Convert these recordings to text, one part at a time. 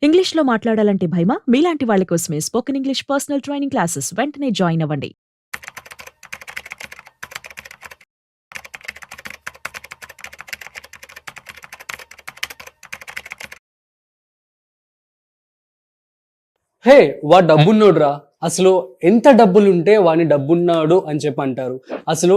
ఇంగ్లీష్‌లో మాట్లాడాలంటే భయమా? మీలాంటి వాళ్ళ కోసమే spoken English personal training classes వెంటనే జాయిన్ అవ్వండి. హే వాడు డబ్బున్నోడురా. అసలు ఎంత డబ్బులుంటే వాడిని డబ్బున్నాడు అని చెప్పి అంటారు. అసలు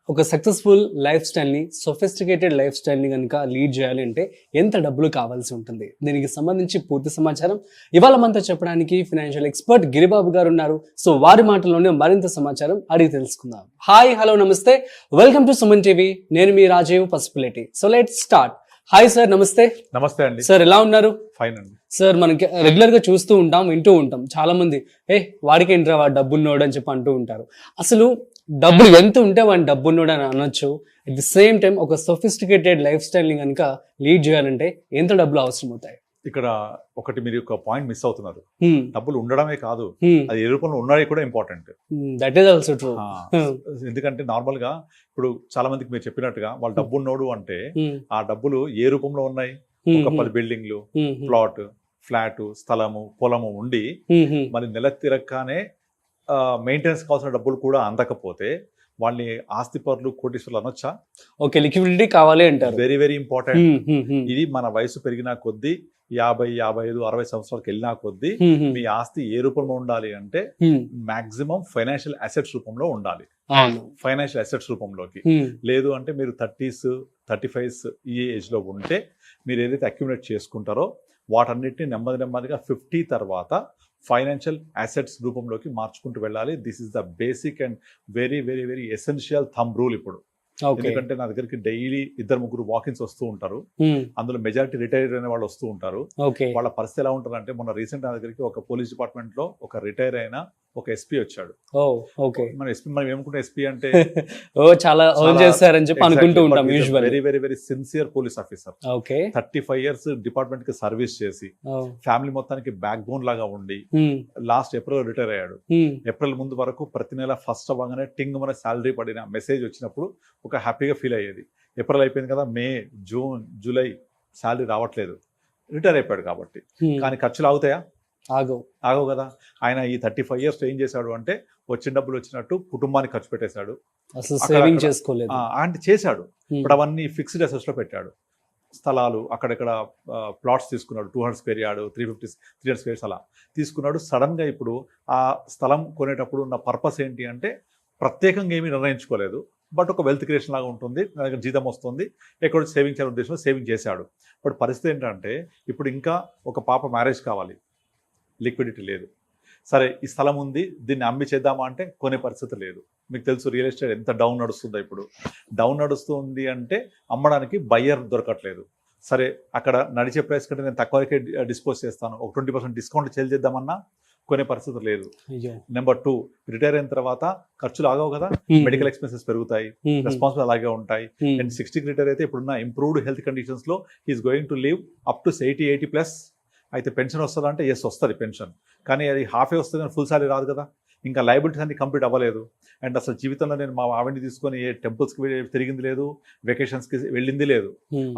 ఒక సక్సెస్ఫుల్ లైఫ్ స్టైల్ని, సొఫిస్టికేటెడ్ లైఫ్ స్టైల్ని కనుక లీడ్ చేయాలి అంటే ఎంత డబ్బులు కావాల్సి ఉంటుంది? దీనికి సంబంధించి పూర్తి సమాచారం ఇవాళ మనతో చెప్పడానికి ఫైనాన్షియల్ ఎక్స్పర్ట్ గిరిబాబు గారు ఉన్నారు. సో వారి మాటల్లోనే మరింత సమాచారం అడిగి తెలుసుకుందాం. హాయ్, హలో, నమస్తే, వెల్కమ్ టు సుమన్ టీవీ. నేను మీ Rajeev Pasupuleti. So let's start. Hi sir, నమస్తే. నమస్తే అండి. సార్, ఎలా ఉన్నారు? ఫైన్ అండి. సార్, మనకి రెగ్యులర్ గా చూస్తూ ఉంటాం, వింటూ ఉంటాం, చాలా మంది వాడికి ఏంట్రా వాడు డబ్బున్నోడు అని చెప్పి అంటూ ఉంటారు. అసలు డబ్బులు ఎంత ఉంటే వాడిని డబ్బున్నోడు అని అనొచ్చు. అట్ ది సేమ్ టైం ఒక సొఫిస్టికేటెడ్ లైఫ్ స్టైల్ ని కనుక లీడ్ చేయాలంటే ఎంత డబ్బులు అవసరం అవుతాయి? ఇక్కడ ఒకటి మీరు ఒక పాయింట్ మిస్ అవుతున్నారు. డబ్బులు ఉండడమే కాదు, అది ఏ రూపంలో ఉన్నాయి కూడా important. That is also true. ఎందుకంటే నార్మల్ గా ఇప్పుడు చాలా మందికి మీరు చెప్పినట్టుగా వాళ్ళు డబ్బు ఉన్నోడు అంటే ఆ డబ్బులు ఏ రూపంలో ఉన్నాయి? ఒక 10 బిల్డింగ్లు, ప్లాట్, ఫ్లాట్, స్థలము, పొలము ఉండి మరి నెల తిరగగానే మెయింటెనెన్స్ కావాల్సిన డబ్బులు కూడా అందకపోతే వాళ్ళని ఆస్తిపరులు, కోటీశ్వరులు అనొచ్చా? ఓకే, లిక్విడిటీ కావాలి అంటారు. Very very important. ఇది మన వయసు పెరిగిన కొద్దీ 50, 55, 60 సంవత్సరాలకు వెళ్ళినా కొద్దీ మీ ఆస్తి ఏ రూపంలో ఉండాలి అంటే మాక్సిమం ఫైనాన్షియల్ అసెట్స్ రూపంలో ఉండాలి. ఫైనాన్షియల్ అసెట్స్ రూపంలోకి లేదు అంటే మీరు 30s, 35s ఈ ఏజ్ లో ఉంటే మీరు ఏదైతే అక్యుములేట్ చేసుకుంటారో వాటన్నిటిని నెమ్మదిగా 50 తర్వాత ఫైనాన్షియల్ అసెట్స్ రూపంలోకి మార్చుకుంటూ వెళ్ళాలి. This is the basic and very very very essential thumb rule ఇప్పుడు. ఎందుకంటే నా దగ్గరికి డైలీ 2-3 వాకిన్స్ వస్తూ ఉంటారు. అందులో మెజారిటీ రిటైర్ అయిన వాళ్ళు వస్తూ ఉంటారు. వాళ్ళ పరిస్థితి ఎలా ఉంటుంది అంటే, మొన్న రీసెంట్ నా దగ్గరికి ఒక పోలీస్ డిపార్ట్మెంట్ లో ఒక రిటైర్ అయిన ఒక ఎస్పీ వచ్చాడు. మన ఎస్పీ మనం ఏమనుకుంటే ఎస్పీ అంటే చాలా చేస్తారని చెప్పి అనుకుంటూ ఉంటాం. Very very very sincere police officer. 35 years department కి సర్వీస్ చేసి ఫ్యామిలీ మొత్తానికి బ్యాక్ బోన్ లాగా ఉండి లాస్ట్ ఏప్రిల్ రిటైర్ అయ్యాడు. ఏప్రిల్ ముందు వరకు ప్రతి నెల ఫస్ట్ అవ్వగానే టింగ్ మన శాలరీ పడిన మెసేజ్ వచ్చినప్పుడు ఒక హ్యాపీగా ఫీల్ అయ్యేది. ఏప్రిల్ అయిపోయింది కదా, మే, జూన్, జూలై శాలరీ రావట్లేదు, రిటైర్ అయిపోయాడు కాబట్టి. కానీ ఖర్చులు ఆగుతాయా? ఆగవు కదా. ఆయన ఈ 35 years ఏం చేశాడు అంటే వచ్చిన డబ్బులు వచ్చినట్టు కుటుంబానికి ఖర్చు పెట్టేశాడు, అంటే చేశాడు. ఇప్పుడు అవన్నీ ఫిక్స్డ్ అసెట్స్ లో పెట్టాడు. స్థలాలు అక్కడెక్కడ ప్లాట్స్ తీసుకున్నాడు, 200 square yard, 350, 300 squares అలా తీసుకున్నాడు. సడన్ గా ఇప్పుడు ఆ స్థలం కొనేటప్పుడు ఉన్న పర్పస్ ఏంటి అంటే ప్రత్యేకంగా ఏమీ నిర్ణయించుకోలేదు, బట్ ఒక వెల్త్ క్రియేషన్ లాగా ఉంటుంది, నా దగ్గర జీతం వస్తుంది, ఎక్కడో సేవింగ్ చేయాలని ఉద్దేశంలో సేవింగ్ చేశాడు. బట్ పరిస్థితి ఏంటంటే ఇప్పుడు ఇంకా ఒక పాప మ్యారేజ్ కావాలి, లిక్విడిటీ లేదు. సరే ఈ స్థలం ఉంది, దీన్ని అమ్మి చేద్దామా అంటే కొనే పరిస్థితి లేదు. మీకు తెలుసు రియల్ ఎస్టేట్ ఎంత డౌన్ నడుస్తుందో. ఇప్పుడు డౌన్ నడుస్తుంది అంటే అమ్మడానికి బయ్యర్ దొరకట్లేదు. సరే అక్కడ నడిచే ప్రైస్ కంటే నేను తక్కువకే డిస్పోజ్ చేస్తాను, ఒక 20% డిస్కౌంట్ సేల్ చేద్దామన్నా కొనే పరిస్థితి లేదు. నెంబర్ 2, రిటైర్ అయిన తర్వాత ఖర్చులు ఆగవు కదా, మెడికల్ ఎక్స్పెన్సెస్ పెరుగుతాయి, రెస్పాన్సిబుల్ అలాగే ఉంటాయి. అండ్ 60కి రిటైర్ అయితే ఇప్పుడున్న ఇంప్రూవ్డ్ హెల్త్ కండిషన్స్ లో he's going to live up to 80+ అయితే పెన్షన్ వస్తుందా అంటే ఎస్ వస్తుంది పెన్షన్, కానీ అది హాఫే వస్తుంది, ఫుల్ సాలరీ రాదు కదా. ఇంకా లయబిలిటీస్ అన్ని కంప్లీట్ అవ్వలేదు. అండ్ అసలు జీవితంలో నేను మా ఆవిడని తీసుకొని ఏ టెంపుల్స్కి తిరిగింది లేదు, వెకేషన్స్కి వెళ్ళింది లేదు.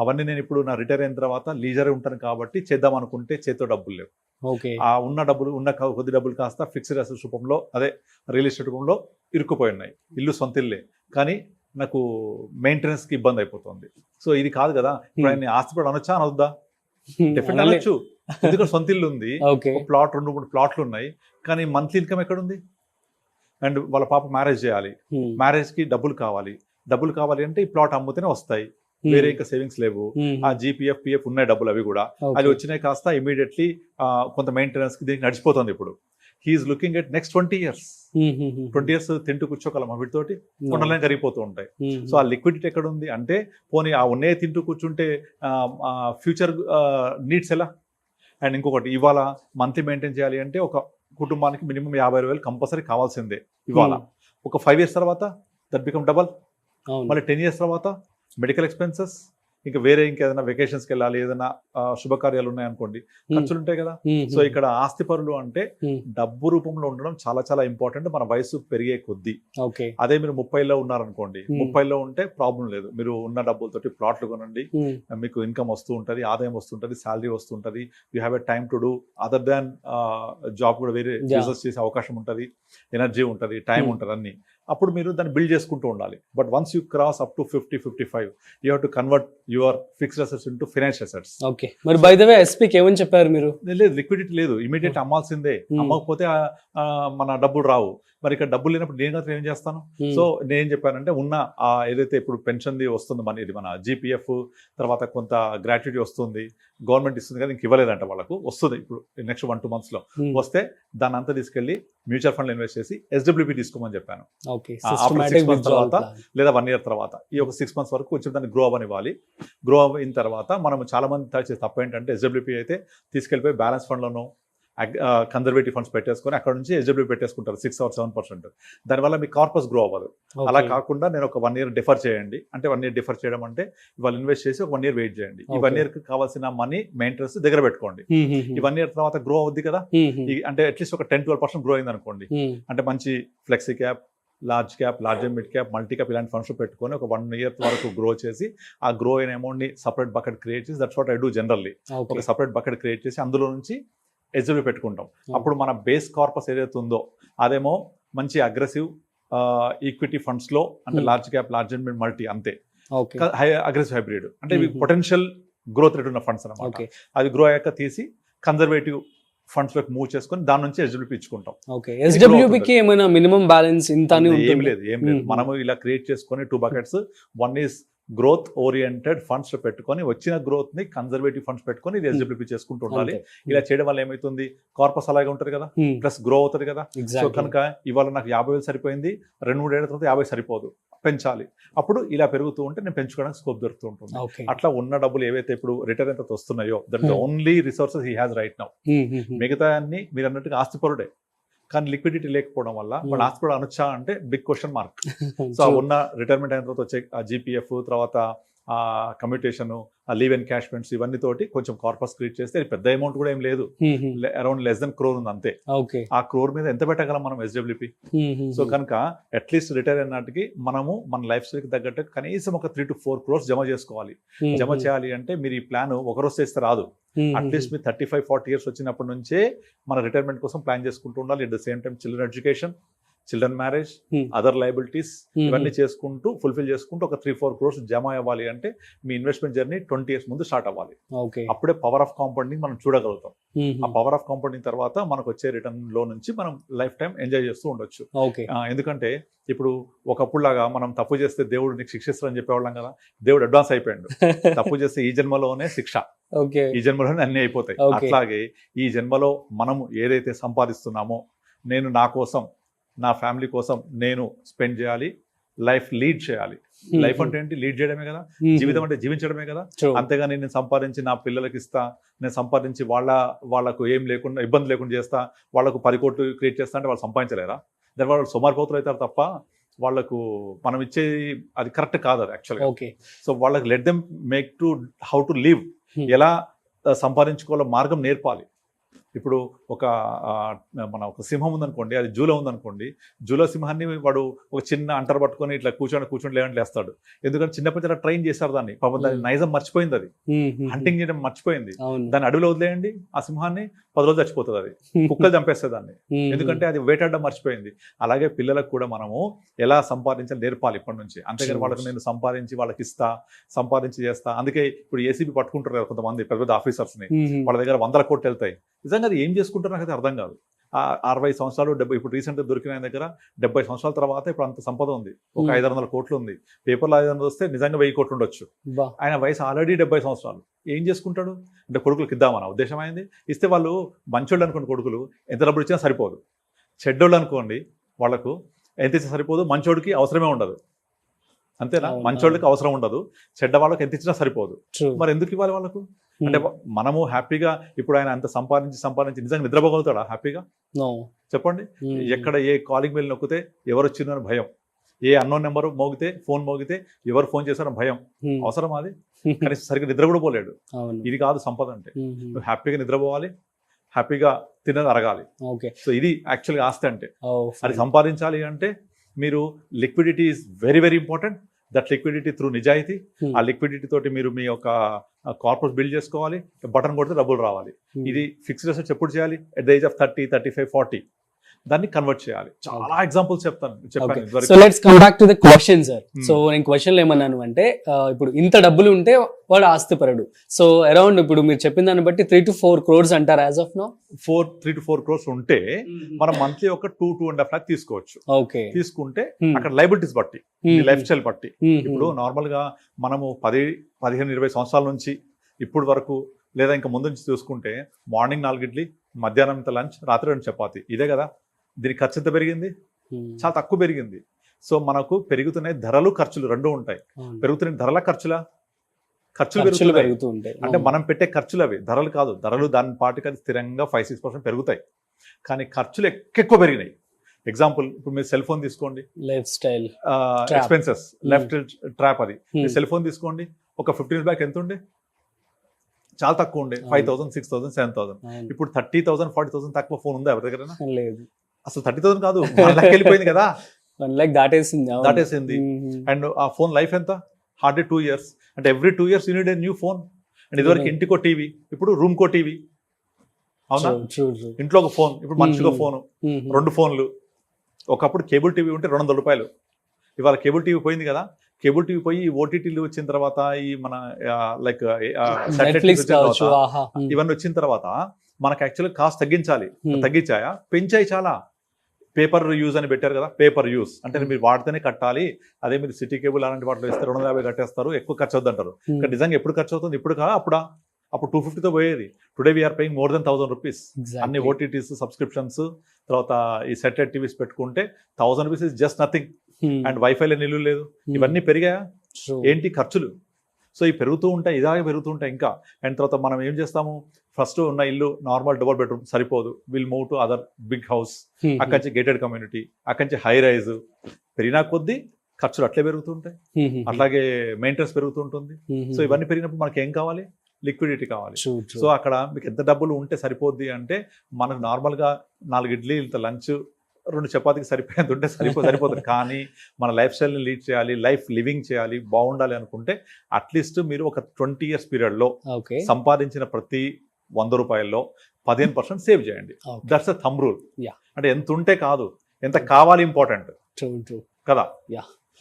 అవన్నీ నేను ఇప్పుడు నా రిటైర్ అయిన తర్వాత లీజర్ ఉంటాను కాబట్టి చేద్దాం అనుకుంటే చేతితో డబ్బులు లేవు. ఆ ఉన్న కొద్ది డబ్బులు కాస్త ఫిక్స్డ్ అసెట్స్ రూపంలో, అదే రియల్ ఎస్టేట్ రూపంలో ఇరుక్కుపోయి ఉన్నాయి. ఇల్లు సొంత ఇల్లే, కానీ నాకు మెయింటెనెన్స్కి ఇబ్బంది అయిపోతుంది. సో ఇది కాదు కదా. ఇప్పుడు ఆయన ఆస్తిపడి అనొచ్చా అనొద్దా? డెఫినెట్ అనొచ్చు. ఎందుకంటే సొంత ఇల్లు ఉంది, ప్లాట్ 2-3 ప్లాట్లు ఉన్నాయి, కానీ మంత్లీ ఇన్కమ్ ఎక్కడుంది? అండ్ వాళ్ళ పాప మ్యారేజ్ చేయాలి, మ్యారేజ్ కి డబ్బులు కావాలి అంటే ఈ ప్లాట్ అమ్ముతేనే వస్తాయి, వేరే ఇంకా సేవింగ్స్ లేవు. ఆ జీపీఎఫ్, పిఎఫ్ ఉన్నాయి డబ్బులు, అవి కూడా అవి వచ్చినాయి కాస్త ఇమీడియట్లీ కొంత మెయింటెనెన్స్ కి దీనికి నడిచిపోతుంది. ఇప్పుడు he's looking at next 20 years. 20 years తింటూ కూర్చోగలమా వీటితోటి? కొండలని కరిగిపోతూ ఉంటాయి. సో ఆ లిక్విడిటీ ఎక్కడ ఉంది అంటే, పోనీ ఆ ఉన్నే తింటూ కూర్చుంటే ఫ్యూచర్ నీడ్స్ ఎలా? అండ్ ఇంకొకటి, ఇవాళ మంత్లీ మెయింటైన్ చేయాలి అంటే ఒక కుటుంబానికి మినిమం 50,000 కంపల్సరీ కావాల్సిందే ఇవాళ. ఒక 5 years తర్వాత దట్ బికమ్ డబల్. మళ్ళీ 10 years తర్వాత మెడికల్ ఎక్స్పెన్సెస్, ఇంకా వేరే ఇంకేదైనా వెకేషన్స్కి వెళ్ళాలి, ఏదైనా శుభకార్యాలు ఉన్నాయనుకోండి, ఖర్చులు ఉంటాయి కదా. సో ఇక్కడ ఆస్తిపరులు అంటే డబ్బు రూపంలో ఉండడం చాలా చాలా ఇంపార్టెంట్ మన వయసు పెరిగే కొద్దీ. ఓకే. అదే మీరు 30లో ఉన్నారనుకోండి, 30లో ఉంటే ప్రాబ్లం లేదు, మీరు ఉన్న డబ్బులతోటి ప్లాట్లు కొనండి, మీకు ఇన్కమ్ వస్తూ ఉంటుంది, ఆదాయం వస్తుంటుంది, శాలరీ వస్తుంటుంది, you have a time to do other than job కూడా వేరే బిజినెస్ చేసే అవకాశం ఉంటుంది, ఎనర్జీ ఉంటుంది, టైం ఉంటుంది అన్ని. అప్పుడు మీరు దాన్ని బిల్డ్ చేసుకుంటూ ఉండాలి. But once you cross up to 50-55 you have to convert your fixed assets into financial assets. Okay. మరి బై ద వే ఎస్పీకి ఏమని చెప్పారు మీరు? లేదు, లిక్విడిటీ లేదు, ఇమీడియట్ అమ్మాల్సిందే, అమ్మకపోతే మన డబ్బులు రావు. మరి ఇక్కడ డబ్బులు లేనప్పుడు నేను కదా ఏం చేస్తాను? సో నేను చెప్పానంటే ఉన్న ఏదైతే ఇప్పుడు పెన్షన్ది వస్తుంది మన, ఇది మన జీపీఎఫ్, తర్వాత కొంత గ్రాట్యుటీ వస్తుంది, గవర్నమెంట్ ఇస్తుంది కదా, ఇంక ఇవ్వలేదంట వాళ్ళకు, వస్తుంది ఇప్పుడు నెక్స్ట్ 1-2 months లో వస్తే దాన్ని అంతా తీసుకెళ్లి మ్యూచువల్ ఫండ్ ఇన్వెస్ట్ చేసి ఎస్డబ్ల్యూపీ తీసుకోమని చెప్పాను. ఆఫ్టర్ 6 months తర్వాత లేదా 1 year తర్వాత ఈ ఒక 6 months వరకు కొంచెం దాన్ని గ్రో అవ్వనివ్వాలి. గ్రో అయిన తర్వాత మనం చాలా మంది చేసే తప్పు ఏంటంటే ఎస్డబ్ల్యూపీ అయితే తీసుకెళ్ళిపోయి బ్యాలెన్స్ ఫండ్లోనూ కన్జర్వేటివ్ ఫండ్స్ పెట్టేసుకొని అక్కడ నుంచి ఎస్డబ్ల్యూ పెట్టేసుకుంటారు 6 or 7%. దానివల్ల మీ కార్పస్ గ్రో అవ్వదు. అలా కాకుండా నేను ఒక 1 year డిఫర్ చేయండి అంటే 1 year డిఫర్ చేయడం అంటే ఇవాళ ఇన్వెస్ట్ చేసి ఒక 1 year వెయిట్ చేయండి. ఈ 1 yearకి కావాల్సిన మనీ మెయింటెనెన్స్ దగ్గర పెట్టుకోండి. ఈ 1 year తర్వాత గ్రో అవుద్ది కదా, అంటే అట్లీస్ట్ ఒక 10-12% గ్రో అయింది అనుకోండి, అంటే మంచి flexi cap, large cap, large and mid cap, multi cap ఇలాంటి ఫండ్స్ పెట్టుకొని ఒక 1 year వరకు గ్రో చేసి ఆ గ్రో అయిన అమౌంట్ని సపరేట్ బకెట్ క్రియేట్ చేసి, that's what I do generally. ఒక సపరేట్ బకెట్ క్రియేట్ చేసి అందులో నుంచి ఎస్డబ్ల్యూ పెట్టుకుంటాం. అప్పుడు మన బేస్ కార్పస్ ఏదైతే ఉందో అదేమో మంచి అగ్రెసివ్ ఈక్విటీ ఫండ్స్లో, అంటే large cap, large and mid, multi అంతే, హై అగ్రెసివ్ హైబ్రిడ్ అంటే ఇవి పొటెన్షియల్ గ్రోత్ రేట్ ఉన్న ఫండ్స్ అన్నమాట. అది గ్రో అయ్యాక తీసి కన్జర్వేటివ్ ఫండ్స్ లోకి మూవ్ చేసుకొని దాని నుంచి ఎస్డబ్ల్యూపీ ఇచ్చుకుంటాం. ఓకే. ఎస్డబ్ల్యూపీకి ఏమైనా మినిమం బ్యాలెన్స్ ఇంత అని ఏం లేదు. మనము ఇలా క్రియేట్ చేసుకొని 2 buckets, one is growth oriented funds పెట్టుకొని వచ్చిన గ్రోత్ ని కన్జర్వేటివ్ ఫండ్స్ పెట్టుకొని ఇది ఎస్డబ్ల్యూపీ చేసుకుంటూ ఉండాలి. ఇలా చేయడం వల్ల ఏమైతుంది, కార్పస్ అలాగే ఉంటుంది కదా, ప్లస్ గ్రో అవుతుంది కదా. సో కనుక ఇవాళ నాకు 50,000 సరిపోయింది, 2-3 ఏళ్ల తర్వాత 50 సరిపోదు, పెంచాలి. అప్పుడు ఇలా పెరుగుతూ ఉంటే నేను పెంచుకోవడానికి స్కోప్ దొరుకుతూ ఉంటుంది. అట్లా ఉన్న డబ్బులు ఏవైతే ఇప్పుడు రిటర్న్ ఎంత వస్తున్నాయో that the only resources he has right now. మిగతా అన్ని మీరు అన్నట్టుగా ఆస్తిపరుడే, కానీ లిక్విడిటీ లేకపోవడం వల్ల వాళ్ళు ఆస్తిపరుడు అనొచ్చా అంటే బిగ్ క్వశ్చన్ మార్క్. సో ఉన్న రిటైర్మెంట్ అయిన తర్వాత వచ్చే జీపీఎఫ్, తర్వాత commutation, leave and cash funds, ఇవన్నీ తోటి కొంచెం కార్పస్ క్రియేట్ చేస్తే పెద్ద అమౌంట్ కూడా ఏం లేదు, అరౌండ్ less than crore ఉంది అంతే. ఆ క్రోర్ మీద ఎంత పెట్టగలం మనం ఎస్డబ్ల్యూపీ? సో కనుక అట్లీస్ట్ రిటైర్ అయినాటికి మనము మన లైఫ్ స్టైల్కి తగ్గట్టు కనీసం ఒక 3 to 4 crores జమ చేసుకోవాలి. జమ చేయాలి అంటే మీరు ఈ ప్లాన్ ఒకరోజు చేస్తే రాదు, అట్లీస్ట్ మీరు 35-40 years వచ్చినప్పటి నుంచే మన రిటైర్మెంట్ కోసం ప్లాన్ చేసుకుంటూ ఉండాలి. At the same time children education, children marriage, other liabilities ఇవన్నీ చేసుకుంటూ ఫుల్ఫిల్ చేసుకుంటూ ఒక 3-4 crores జమ అవ్వాలి అంటే మీ ఇన్వెస్ట్మెంట్ జర్నీ 20 years ముందు స్టార్ట్ అవ్వాలి. అప్పుడే పవర్ ఆఫ్ కాంపౌండింగ్ మనం చూడగలుగుతాం. ఆ పవర్ ఆఫ్ కాంపౌండింగ్ తర్వాత మనకు వచ్చే రిటర్న్ లో నుంచి మనం లైఫ్ టైం ఎంజాయ్ చేస్తూ ఉండొచ్చు. ఎందుకంటే ఇప్పుడు ఒకప్పుడు లాగా మనం తప్పు చేస్తే దేవుడు నీకు శిక్షిస్తారని చెప్పేవాళ్ళం కదా, దేవుడు అడ్వాన్స్ అయిపోయాడు. తప్పు చేస్తే ఈ జన్మలోనే శిక్ష, ఈ జన్మలోనే అన్ని అయిపోతాయి. అట్లాగే ఈ జన్మలో మనము ఏదైతే సంపాదిస్తున్నామో నేను నా కోసం, నా ఫ్యామిలీ కోసం నేను స్పెండ్ చేయాలి, లైఫ్ లీడ్ చేయాలి. లైఫ్ అంటే ఏంటి? లీడ్ చేయడమే కదా, జీవితం అంటే జీవించడమే కదా. అంతేగాని నేను సంపాదించి నా పిల్లలకి ఇస్తా, నేను సంపాదించి వాళ్ళకు ఏం లేకుండా ఇబ్బంది లేకుండా చేస్తా, వాళ్ళకు 10 కోట్లు క్రియేట్ చేస్తా అంటే వాళ్ళు సంపాదించలేరా? దాని వాళ్ళు సోమారిపోతులు అవుతారు తప్ప వాళ్ళకు మనం ఇచ్చే అది కరెక్ట్ కాదు అది యాక్చువల్గా. సో వాళ్ళకి let them make to how to live, ఎలా సంపాదించుకోవాలో మార్గం నేర్పాలి. ఇప్పుడు మన ఒక సింహం ఉందనుకోండి, అది జూలో ఉందనుకోండి, జూలో సింహాన్ని వాడు ఒక చిన్న అంటర్ పట్టుకొని ఇట్లా కూర్చొని లేవంటే లేస్తాడు. ఎందుకంటే చిన్నప్పటి నుంచి ట్రైన్ చేశారు దాన్ని, పాపం దాని నైజం మర్చిపోయింది, అది హంటింగ్ చేయడం మర్చిపోయింది. దాన్ని అడవిలో వదిలేయండి, ఆ సింహాన్ని 10 రోజులు చచ్చిపోతుంది, అది కుక్కలు చంపేస్తుంది దాన్ని, ఎందుకంటే అది వేటాడడం మర్చిపోయింది. అలాగే పిల్లలకు కూడా మనము ఎలా సంపాదించాలి నేర్పాలి ఇప్పటి నుంచి. అంతేగాని వాళ్ళకి నేను సంపాదించి వాళ్ళకి ఇస్తా, సంపాదించి చేస్తా. అందుకే ఇప్పుడు ఏసీబీ పట్టుకుంటారు కదా కొంతమంది పెద్ద పెద్ద ఆఫీసర్స్ ని, వాళ్ళ దగ్గర 100 కోట్లు వెళ్తాయి. నిజంగా అది ఏం చేసుకుంటారో నాకైతే అర్థం కాదు. 60 సంవత్సరాలు 70, ఇప్పుడు రీసెంట్గా దొరికిన ఆయన దగ్గర 70 సంవత్సరాల తర్వాత ఇప్పుడు అంత సంపద ఉంది, ఒక 500 కోట్లు ఉంది. పేపర్లో 500 వస్తే నిజంగా 1000 కోట్లు ఉండొచ్చు. ఆయన వయసు ఆల్రెడీ 70 సంవత్సరాలు. ఏం చేసుకుంటాడు అంటే కొడుకులకు ఇద్దామన్న ఉద్దేశం అయింది. ఇస్తే వాళ్ళు మంచోళ్ళు అనుకోండి, కొడుకులు ఎంత డబ్బులు ఇచ్చినా సరిపోదు. చెడ్డోళ్ళు అనుకోండి, వాళ్ళకు ఎంత ఇచ్చినా సరిపోదు, మంచోడికి అవసరమే ఉండదు. అంతేనా? మంచోళ్ళకి అవసరం ఉండదు, చెడ్డ వాళ్ళకి ఎంత ఇచ్చినా సరిపోదు. మరి ఎందుకు ఇవ్వాలి వాళ్ళకు? అంటే మనము హ్యాపీగా ఇప్పుడు ఆయన అంత సంపాదించి నిజంగా నిద్రపోగలుగుతాడా హ్యాపీగా? చెప్పండి. ఎక్కడ ఏ కాలింగ్ బెల్ నొక్కితే ఎవరు వచ్చిందని భయం, ఏ అన్నోన్ నెంబర్ ఫోన్ మోగితే ఎవరు ఫోన్ చేశారని భయం. అవసరం అది? కానీ సరిగ్గా నిద్ర కూడా పోలేడు. అవును. ఇది కాదు సంపద అంటే. మ్మ్. నువ్వు హ్యాపీగా నిద్రపోవాలి, హ్యాపీగా తిన్నది అరగాలి. ఓకే. సో ఇది యాక్చువల్గా ఆస్తి అంటే. ఓ, అది సంపాదించాలి అంటే మీరు liquidity is very very important. That liquidity through నిజాయితీ. Hmm. ఆ లిక్విడిటీ తోటి మీరు మీ యొక్క కార్పొరేట్ బిల్డ్ చేసుకోవాలి. బటన్ కొడితే డబ్బులు రావాలి. మ్మ్. ఇది ఫిక్స్డ్ అసెట్స్ ఎప్పుడు చేయాలి? ఎట్ ద ఏజ్ ఆఫ్ 30, 35, 40 దాన్ని కన్వర్ట్ చేయాలి. చాలా ఎగ్జాంపుల్స్ చెప్పాను ఇదివరకు. So let's come back to the question sir. Hmm. So నేను క్వశ్చన్ ఏమన్నాను అంటే ఇప్పుడు ఇంత డబ్బులు ఉంటే వాడు ఆస్తిపరుడు. సో అరౌండ్ ఇప్పుడు మీరు చెప్పిన దాన్ని బట్టి 3 to 4 crores అంటారు as of no. 3 to 4 crores ఉంటే మనం మంత్లీ ఒక 2.5 lakh తీసుకోవచ్చు. ఓకే. తీసుకుంటే Hmm. అక్కడ లైబిలిటీస్ బట్టి, లైఫ్ స్టైల్ బట్టి. ఇప్పుడు నార్మల్ గా మనము 10, 15, 20 సంవత్సరాల నుంచి ఇప్పుడు వరకు లేదా ఇంకా ముందు నుంచి చూసుకుంటే మార్నింగ్ 4 ఇడ్లీ, మధ్యాహ్నం ఇంత లంచ్, రాత్రి 2 చపాతి, ఇదే కదా. దీని ఖర్చు ఎంత పెరిగింది? చాలా తక్కువ పెరిగింది. సో మనకు పెరుగుతున్నాయి ధరలు, ఖర్చులు రెండు ఉంటాయి. పెరుగుతున్నాయి ధరల, ఖర్చుల ఖర్చులు పెరుగుతూ ఉంటాయి. అంటే మనం పెట్టే ఖర్చులు అవి, ధరలు కాదు. ధరలు దాని పాటికి అది స్థిరంగా 5-6% పెరుగుతాయి. కానీ ఖర్చులు ఎక్కువ పెరిగినాయి. ఎగ్జాంపుల్ ఇప్పుడు మీరు సెల్ ఫోన్ తీసుకోండి, life style expenses, left trap. అది మీరు సెల్ ఫోన్ తీసుకోండి, ఒక 15 years బ్యాక్ ఎంత ఉండే? చాలా తక్కువ ఉండే, 5,000, 6,000, 7,000. ఇప్పుడు 30,000, 40,000 తక్కువ ఫోన్ ఉందా ఎవరి దగ్గర? లేదు. అసలు 30,000 కాదు, 1 lakh వెళ్ళిపోయింది కదా. 1 lakh దాటేసింది. దాటేసింది. అండ్ ఆ ఫోన్ లైఫ్ ఎంత? Hardly 2 years. అంటే every 2 years you need a new phone. And ఇదివరకు ఇంటికో టీవీ, ఇప్పుడు రూమ్ కో టీవీ. అవునా? ఇంట్లో ఒక ఫోన్, ఇప్పుడు మనిషికో ఫోను, 2 ఫోన్లు. ఒకప్పుడు కేబుల్ టీవీ ఉంటే 200 రూపాయలు. ఇవాళ కేబుల్ టీవీ పోయింది కదా. కేబుల్ టీవీ పోయి ఓటీటీలు వచ్చిన తర్వాత, ఈ మన లైక్ ఇవన్నీ వచ్చిన తర్వాత మనకు యాక్చువల్గా కాస్ట్ తగ్గించాలి. తగ్గించాయా? పెంచాయి చాలా. పేపర్ యూజ్ అని పెట్టారు కదా, పేపర్ యూజ్ అంటే మీరు వాడితేనే కట్టాలి. అదే మీరు సిటీ కేబుల్ అలాంటి వాటిలో ఇస్తే 250 కట్టేస్తారు, ఎక్కువ ఖర్చు అవుతుంది అంటారు. కానీ నిజంగా ఎప్పుడు ఖర్చు అవుతుంది? ఇప్పుడు కాదు, అప్పుడు 250తో పోయేది. Today we are paying more than 1,000 rupees. అన్ని ఓటీటీస్ సబ్స్క్రిప్షన్స్, తర్వాత ఈ సెటిలైట్ టీవీస్ పెట్టుకుంటే 1,000 rupees is just nothing. And వైఫైలో నిల్లు లేదు. ఇవన్నీ పెరిగాయా? ఏంటి? ఖర్చులు. సో ఇవి పెరుగుతూ ఉంటాయి, ఇలాగే పెరుగుతూ ఉంటాయి ఇంకా. అండ్ తర్వాత మనం ఏం చేస్తాము? ఫస్ట్ ఉన్న ఇల్లు నార్మల్ డబుల్ బెడ్రూమ్ సరిపోదు, will move to other big house. అక్కడి నుంచి గేటెడ్ కమ్యూనిటీ, అక్కడి నుంచి హై రైజ్. పెరిగినా కొద్దీ ఖర్చులు అట్లే పెరుగుతుంటాయి, అట్లాగే మెయింటెనెన్స్ పెరుగుతూ ఉంటుంది. సో ఇవన్నీ పెరిగినప్పుడు మనకి ఏం కావాలి? లిక్విడిటీ కావాలి. సో అక్కడ మీకు ఎంత డబ్బులు ఉంటే సరిపోద్ది అంటే, మనకు నార్మల్గా 4 ఇడ్లీ ఇంత లంచ్, 2 చపాతీకి సరిపోయేంత ఉంటే సరిపోతుంది. కానీ మన లైఫ్ స్టైల్ని లీడ్ చేయాలి, లైఫ్ లివింగ్ చేయాలి, బాగుండాలి అనుకుంటే అట్లీస్ట్ మీరు ఒక 20 years పీరియడ్లో సంపాదించిన ప్రతి 100 రూపాయల్లో 15% సేవ్ చేయండి. That's a thumb rule. అంటే ఎంత ఉంటే కాదు, ఎంత కావాలి ఇంపార్టెంట్ కదా.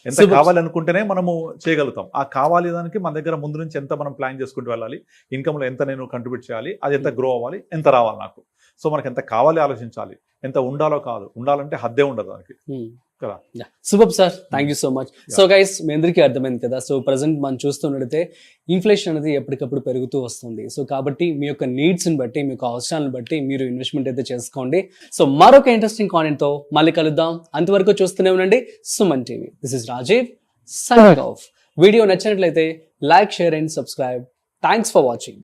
ఎంత కావాలి అనుకుంటేనే మనము చేయగలుగుతాం. ఆ కావాలి దానికి మన దగ్గర ముందు నుంచి ఎంత మనం ప్లాన్ చేసుకుంటూ వెళ్ళాలి, ఇన్కమ్లో ఎంత నేను కంట్రిబ్యూట్ చేయాలి, అది ఎంత గ్రో అవ్వాలి, ఎంత రావాలి నాకు. సో మనకి ఎంత కావాలి ఆలోచించాలి, ఎంత ఉండాలో కాదు. ఉండాలంటే హద్దే ఉండదు దానికి కదా. Super sir, thank you so much. So guys, మీ అందరికీ అర్థమైంది కదా. సో ప్రజెంట్ మనం చూస్తున్నట్టయితే ఇన్ఫ్లేషన్ అనేది ఎప్పటికప్పుడు పెరుగుతూ వస్తుంది. సో కాబట్టి మీ యొక్క నీడ్స్ని బట్టి, మీ యొక్క అవసరాలను బట్టి మీరు ఇన్వెస్ట్మెంట్ అయితే చేసుకోండి. సో మరొక ఇంట్రెస్టింగ్ కాంటెంట్తో మళ్ళీ కలుద్దాం. అంతవరకు చూస్తూనే ఉండండి Suman TV. This is Rajeev signing off. Video నచ్చినట్లయితే like, share and subscribe. Thanks for watching.